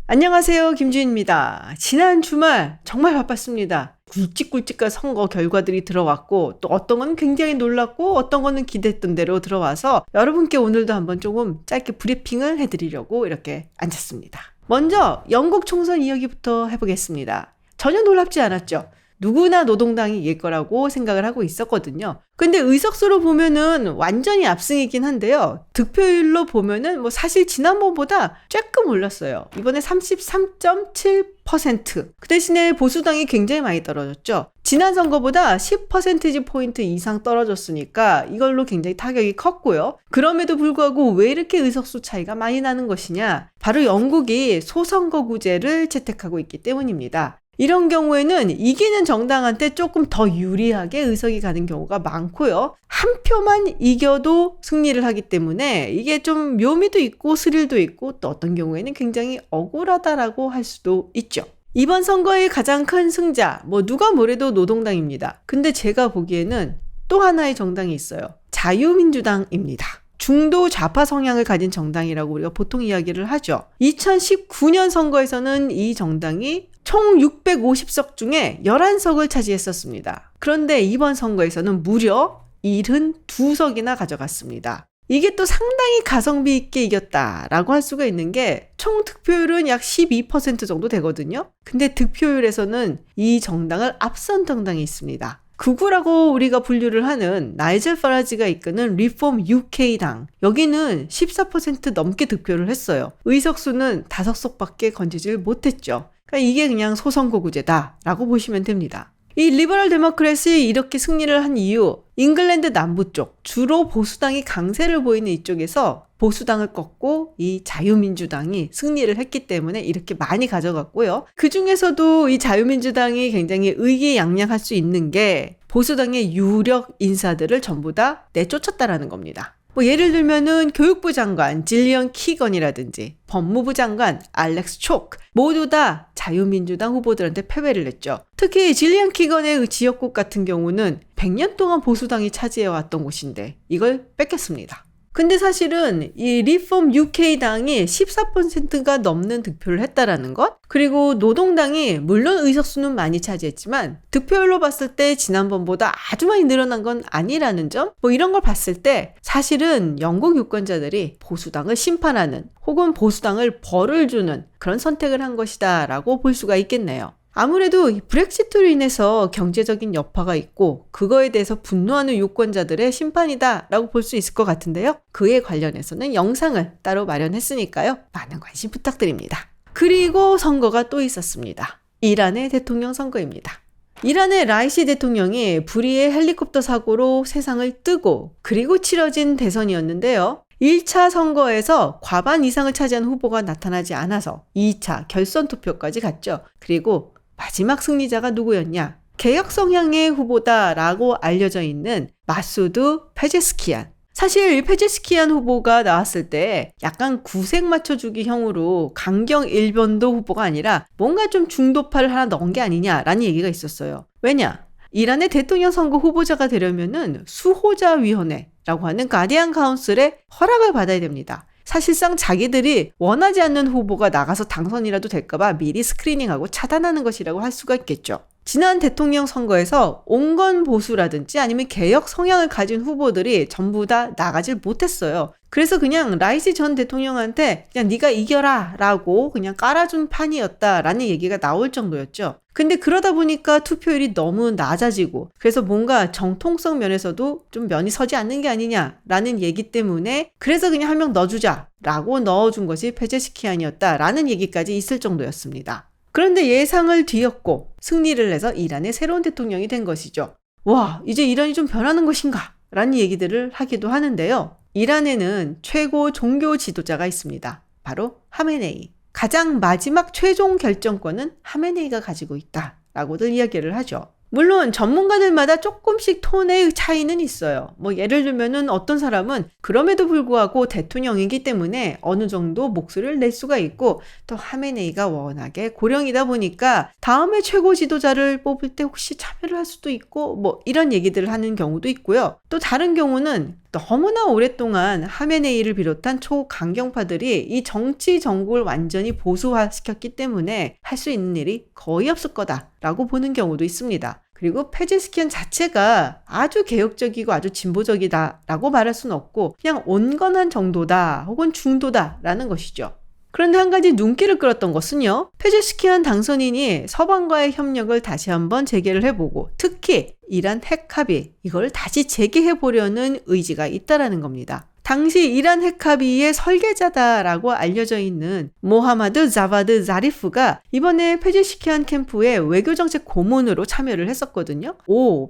안녕하세요. 김주인입니다. 지난 주말 정말 바빴습니다. 굵직굵직한 선거 결과들이 들어왔고 또 어떤 건 굉장히 놀랐고 어떤 거는 기대했던 대로 들어와서 여러분께 오늘도 한번 조금 짧게 브리핑을 해드리려고 이렇게 앉았습니다. 먼저 영국 총선 이야기부터 해보겠습니다. 전혀 놀랍지 않았죠. 누구나 노동당이 이길 거라고 생각을 하고 있었거든요. 근데 의석수로 보면은 완전히 압승이긴 한데요. 득표율로 보면은 사실 지난번보다 조금 올랐어요. 이번에 33.7%. 그 대신에 보수당이 굉장히 많이 떨어졌죠. 지난 선거보다 10%포인트 이상 떨어졌으니까 이걸로 굉장히 타격이 컸고요. 그럼에도 불구하고 왜 이렇게 의석수 차이가 많이 나는 것이냐? 바로 영국이 소선거구제를 채택하고 있기 때문입니다. 이런 경우에는 이기는 정당한테 조금 더 유리하게 의석이 가는 경우가 많고요. 한 표만 이겨도 승리를 하기 때문에 이게 좀 묘미도 있고 스릴도 있고 또 어떤 경우에는 굉장히 억울하다라고 할 수도 있죠. 이번 선거의 가장 큰 승자, 누가 뭐래도 노동당입니다. 근데 제가 보기에는 또 하나의 정당이 있어요. 자유민주당입니다. 중도 좌파 성향을 가진 정당이라고 우리가 보통 이야기를 하죠. 2019년 선거에서는 이 정당이 총 650석 중에 11석을 차지했었습니다. 그런데 이번 선거에서는 무려 72석이나 가져갔습니다. 이게 또 상당히 가성비 있게 이겼다라고 할 수가 있는 게 총 득표율은 약 12% 정도 되거든요. 근데 득표율에서는 이 정당을 앞선 정당이 있습니다. 극우라고 우리가 분류를 하는 나이젤 파라지가 이끄는 리폼 UK당. 여기는 14% 넘게 득표를 했어요. 의석수는 5석밖에 건지질 못했죠. 그러니까 이게 그냥 소선거구제다라고 보시면 됩니다. 이 리버럴 데모크래시 이렇게 승리를 한 이유, 잉글랜드 남부 쪽, 주로 보수당이 강세를 보이는 이쪽에서 보수당을 꺾고 이 자유민주당이 승리를 했기 때문에 이렇게 많이 가져갔고요. 그 중에서도 이 자유민주당이 굉장히 의기양양할 수 있는 게 보수당의 유력 인사들을 전부 다 내쫓았다라는 겁니다. 예를 들면은 교육부 장관 질리언 키건이라든지 법무부 장관 알렉스 촉 모두 다 자유민주당 후보들한테 패배를 했죠. 특히 질리언 키건의 지역국 같은 경우는 100년 동안 보수당이 차지해왔던 곳인데 이걸 뺏겼습니다. 근데 사실은 이 리폼 UK당이 14%가 넘는 득표를 했다라는 것, 그리고 노동당이 물론 의석수는 많이 차지했지만 득표율로 봤을 때 지난번보다 아주 많이 늘어난 건 아니라는 점, 이런 걸 봤을 때 사실은 영국 유권자들이 보수당을 심판하는 혹은 보수당을 벌을 주는 그런 선택을 한 것이다 라고 볼 수가 있겠네요. 아무래도 브렉시트로 인해서 경제적인 여파가 있고 그거에 대해서 분노하는 유권자들의 심판이다 라고 볼 수 있을 것 같은데요. 그에 관련해서는 영상을 따로 마련했으니까요. 많은 관심 부탁드립니다. 그리고 선거가 또 있었습니다. 이란의 대통령 선거입니다. 이란의 라이시 대통령이 불의의 헬리콥터 사고로 세상을 뜨고 그리고 치러진 대선이었는데요. 1차 선거에서 과반 이상을 차지한 후보가 나타나지 않아서 2차 결선 투표까지 갔죠. 그리고 마지막 승리자가 누구였냐? 개혁 성향의 후보다라고 알려져 있는 마수드 페제스키안. 사실 페제스키안 후보가 나왔을 때 약간 구색 맞춰주기 형으로 강경 일변도 후보가 아니라 뭔가 좀 중도파를 하나 넣은 게 아니냐라는 얘기가 있었어요. 왜냐? 이란의 대통령 선거 후보자가 되려면은 수호자위원회라고 하는 가디안 카운슬의 허락을 받아야 됩니다. 사실상 자기들이 원하지 않는 후보가 나가서 당선이라도 될까봐 미리 스크리닝하고 차단하는 것이라고 할 수가 있겠죠. 지난 대통령 선거에서 온건 보수라든지 아니면 개혁 성향을 가진 후보들이 전부 다 나가질 못했어요. 그래서 그냥 라이시 전 대통령한테 그냥 네가 이겨라 라고 그냥 깔아준 판이었다라는 얘기가 나올 정도였죠. 근데 그러다 보니까 투표율이 너무 낮아지고 그래서 뭔가 정통성 면에서도 좀 면이 서지 않는 게 아니냐라는 얘기 때문에 그래서 그냥 한 명 넣어주자라고 넣어준 것이 페제시키안이었다라는 얘기까지 있을 정도였습니다. 그런데 예상을 뒤엎고 승리를 해서 이란의 새로운 대통령이 된 것이죠. 와, 이제 이란이 좀 변하는 것인가? 라는 얘기들을 하기도 하는데요. 이란에는 최고 종교 지도자가 있습니다. 바로 하메네이. 가장 마지막 최종 결정권은 하메네이가 가지고 있다라고들 이야기를 하죠. 물론 전문가들마다 조금씩 톤의 차이는 있어요. 예를 들면은 어떤 사람은 그럼에도 불구하고 대통령이기 때문에 어느 정도 목소리를 낼 수가 있고 또 하메네이가 워낙에 고령이다 보니까 다음에 최고 지도자를 뽑을 때 혹시 참여를 할 수도 있고 이런 얘기들을 하는 경우도 있고요. 또 다른 경우는 너무나 오랫동안 하메네이를 비롯한 초강경파들이 이 정치 정국을 완전히 보수화시켰기 때문에 할 수 있는 일이 거의 없을 거다라고 보는 경우도 있습니다. 그리고 페제시키안 자체가 아주 개혁적이고 아주 진보적이다라고 말할 수는 없고 그냥 온건한 정도다 혹은 중도다라는 것이죠. 그런데 한 가지 눈길을 끌었던 것은요. 페제시키안 당선인이 서방과의 협력을 다시 한번 재개를 해보고 특히 이란 핵 합의 이걸 다시 재개해보려는 의지가 있다라는 겁니다. 당시 이란 핵 합의의 설계자다라고 알려져 있는 모하마드 자바드 자리프가 이번에 페제시키안 캠프의 외교정책 고문으로 참여를 했었거든요.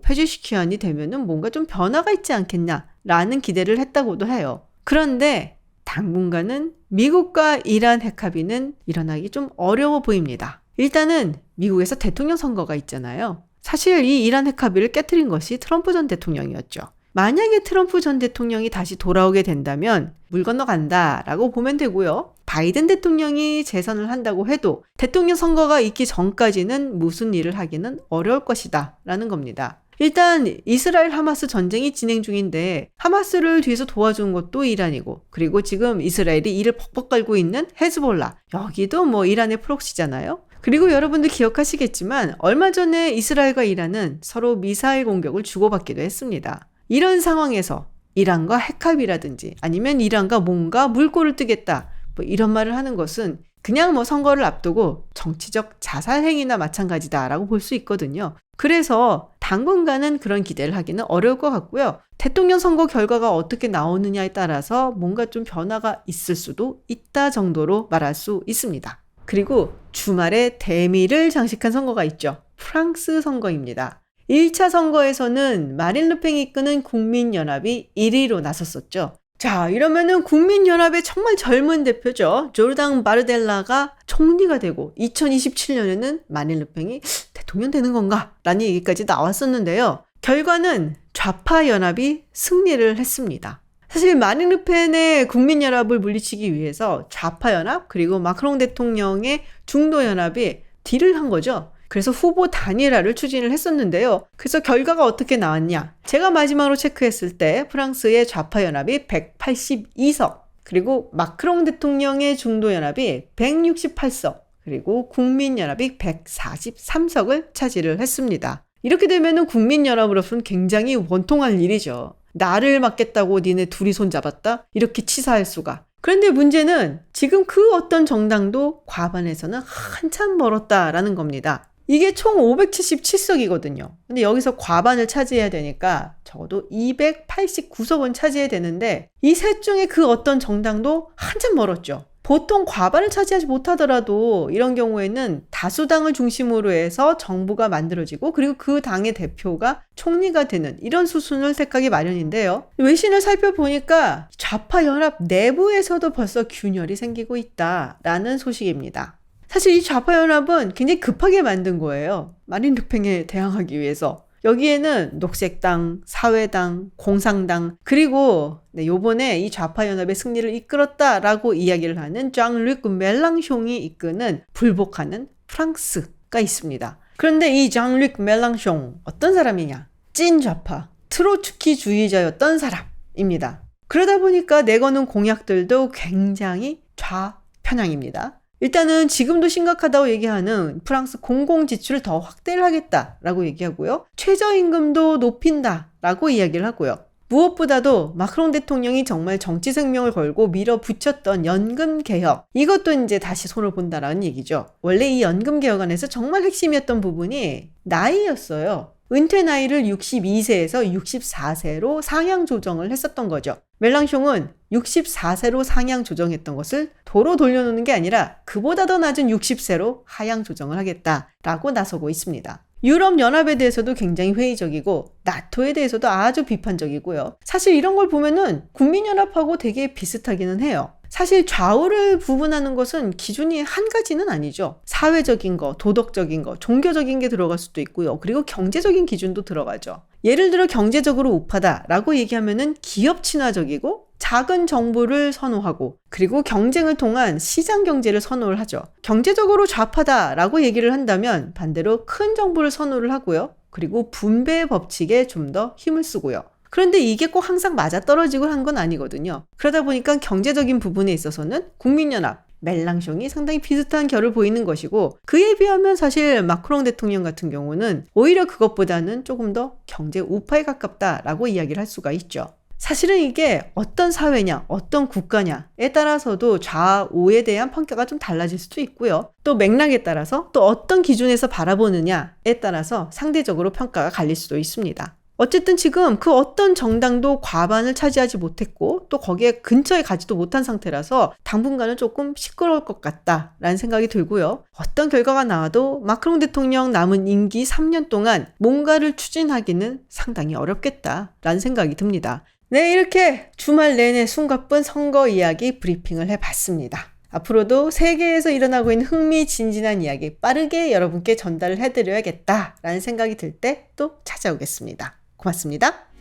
페제시키안이 되면은 뭔가 좀 변화가 있지 않겠냐라는 기대를 했다고도 해요. 그런데 당분간은 미국과 이란 핵 합의는 일어나기 좀 어려워 보입니다. 일단은 미국에서 대통령 선거가 있잖아요. 사실 이 이란 핵 합의를 깨트린 것이 트럼프 전 대통령이었죠. 만약에 트럼프 전 대통령이 다시 돌아오게 된다면 물 건너간다라고 보면 되고요. 바이든 대통령이 재선을 한다고 해도 대통령 선거가 있기 전까지는 무슨 일을 하기는 어려울 것이다 라는 겁니다. 일단 이스라엘 하마스 전쟁이 진행 중인데 하마스를 뒤에서 도와준 것도 이란이고 그리고 지금 이스라엘이 이를 벅벅 깔고 있는 헤즈볼라 여기도 뭐 이란의 프록시잖아요. 그리고 여러분들 기억하시겠지만 얼마 전에 이스라엘과 이란은 서로 미사일 공격을 주고받기도 했습니다. 이런 상황에서 이란과 핵합의라든지 아니면 이란과 뭔가 물꼬를 뜨겠다 뭐 이런 말을 하는 것은 그냥 뭐 선거를 앞두고 정치적 자살행위나 마찬가지다라고 볼 수 있거든요. 그래서 당분간은 그런 기대를 하기는 어려울 것 같고요. 대통령 선거 결과가 어떻게 나오느냐에 따라서 뭔가 좀 변화가 있을 수도 있다 정도로 말할 수 있습니다. 그리고 주말에 대미를 장식한 선거가 있죠. 프랑스 선거입니다. 1차 선거에서는 마린 르팽이 이끄는 국민연합이 1위로 나섰었죠. 자, 이러면은 국민연합의 정말 젊은 대표죠. 조르당 바르델라가 총리가 되고 2027년에는 마린 르팽이 대통령 되는 건가? 라는 얘기까지 나왔었는데요. 결과는 좌파 연합이 승리를 했습니다. 사실 마린 르펜의 국민연합을 물리치기 위해서 좌파 연합 그리고 마크롱 대통령의 중도 연합이 딜을 한 거죠. 그래서 후보 단일화를 추진을 했었는데요. 그래서 결과가 어떻게 나왔냐? 제가 마지막으로 체크했을 때 프랑스의 좌파연합이 182석, 그리고 마크롱 대통령의 중도연합이 168석, 그리고 국민연합이 143석을 차지를 했습니다. 이렇게 되면 국민연합으로서는 굉장히 원통할 일이죠. 나를 맡겠다고 니네 둘이 손잡았다? 이렇게 치사할 수가. 그런데 문제는 지금 그 어떤 정당도 과반에서는 한참 멀었다라는 겁니다. 이게 총 577석이거든요. 근데 여기서 과반을 차지해야 되니까 적어도 289석은 차지해야 되는데 이 셋 중에 그 어떤 정당도 한참 멀었죠. 보통 과반을 차지하지 못하더라도 이런 경우에는 다수당을 중심으로 해서 정부가 만들어지고 그리고 그 당의 대표가 총리가 되는 이런 수순을 택하기 마련인데요. 외신을 살펴보니까 좌파연합 내부에서도 벌써 균열이 생기고 있다라는 소식입니다. 사실 이 좌파연합은 굉장히 급하게 만든 거예요. 마린 르팽에 대항하기 위해서. 여기에는 녹색당, 사회당, 공산당 그리고 요번에 이 좌파연합의 승리를 이끌었다라고 이야기를 하는 장르크 멜랑숑이 이끄는 불복하는 프랑스가 있습니다. 그런데 이 장르크 멜랑숑 어떤 사람이냐? 찐 좌파, 트로츠키주의자였던 사람입니다. 그러다 보니까 내거는 공약들도 굉장히 좌편향입니다. 일단은 지금도 심각하다고 얘기하는 프랑스 공공지출을 더 확대를 하겠다라고 얘기하고요. 최저임금도 높인다라고 이야기를 하고요. 무엇보다도 마크롱 대통령이 정말 정치 생명을 걸고 밀어붙였던 연금 개혁 이것도 이제 다시 손을 본다라는 얘기죠. 원래 이 연금 개혁 안에서 정말 핵심이었던 부분이 나이였어요. 은퇴 나이를 62세에서 64세로 상향 조정을 했었던 거죠. 멜랑숑은 64세로 상향 조정했던 것을 도로 돌려놓는 게 아니라 그보다 더 낮은 60세로 하향 조정을 하겠다라고 나서고 있습니다. 유럽연합에 대해서도 굉장히 회의적이고 나토에 대해서도 아주 비판적이고요. 사실 이런 걸 보면은 국민연합하고 되게 비슷하기는 해요. 사실 좌우를 구분하는 것은 기준이 한 가지는 아니죠. 사회적인 거, 도덕적인 거, 종교적인 게 들어갈 수도 있고요. 그리고 경제적인 기준도 들어가죠. 예를 들어 경제적으로 우파다라고 얘기하면은 기업 친화적이고 작은 정부를 선호하고 그리고 경쟁을 통한 시장 경제를 선호를 하죠. 경제적으로 좌파다라고 얘기를 한다면 반대로 큰 정부를 선호를 하고요. 그리고 분배 법칙에 좀 더 힘을 쓰고요. 그런데 이게 꼭 항상 맞아떨어지고 한 건 아니거든요. 그러다 보니까 경제적인 부분에 있어서는 국민연합, 멜랑숑이 상당히 비슷한 결을 보이는 것이고, 그에 비하면 사실 마크롱 대통령 같은 경우는 오히려 그것보다는 조금 더 경제 우파에 가깝다라고 이야기를 할 수가 있죠. 사실은 이게 어떤 사회냐, 어떤 국가냐에 따라서도 좌우에 대한 평가가 좀 달라질 수도 있고요. 또 맥락에 따라서 또 어떤 기준에서 바라보느냐에 따라서 상대적으로 평가가 갈릴 수도 있습니다. 어쨌든 지금 그 어떤 정당도 과반을 차지하지 못했고 또 거기에 근처에 가지도 못한 상태라서 당분간은 조금 시끄러울 것 같다라는 생각이 들고요. 어떤 결과가 나와도 마크롱 대통령 남은 임기 3년 동안 뭔가를 추진하기는 상당히 어렵겠다라는 생각이 듭니다. 네, 이렇게 주말 내내 숨가쁜 선거 이야기 브리핑을 해봤습니다. 앞으로도 세계에서 일어나고 있는 흥미진진한 이야기 빠르게 여러분께 전달을 해드려야겠다라는 생각이 들 때 또 찾아오겠습니다. 고맙습니다.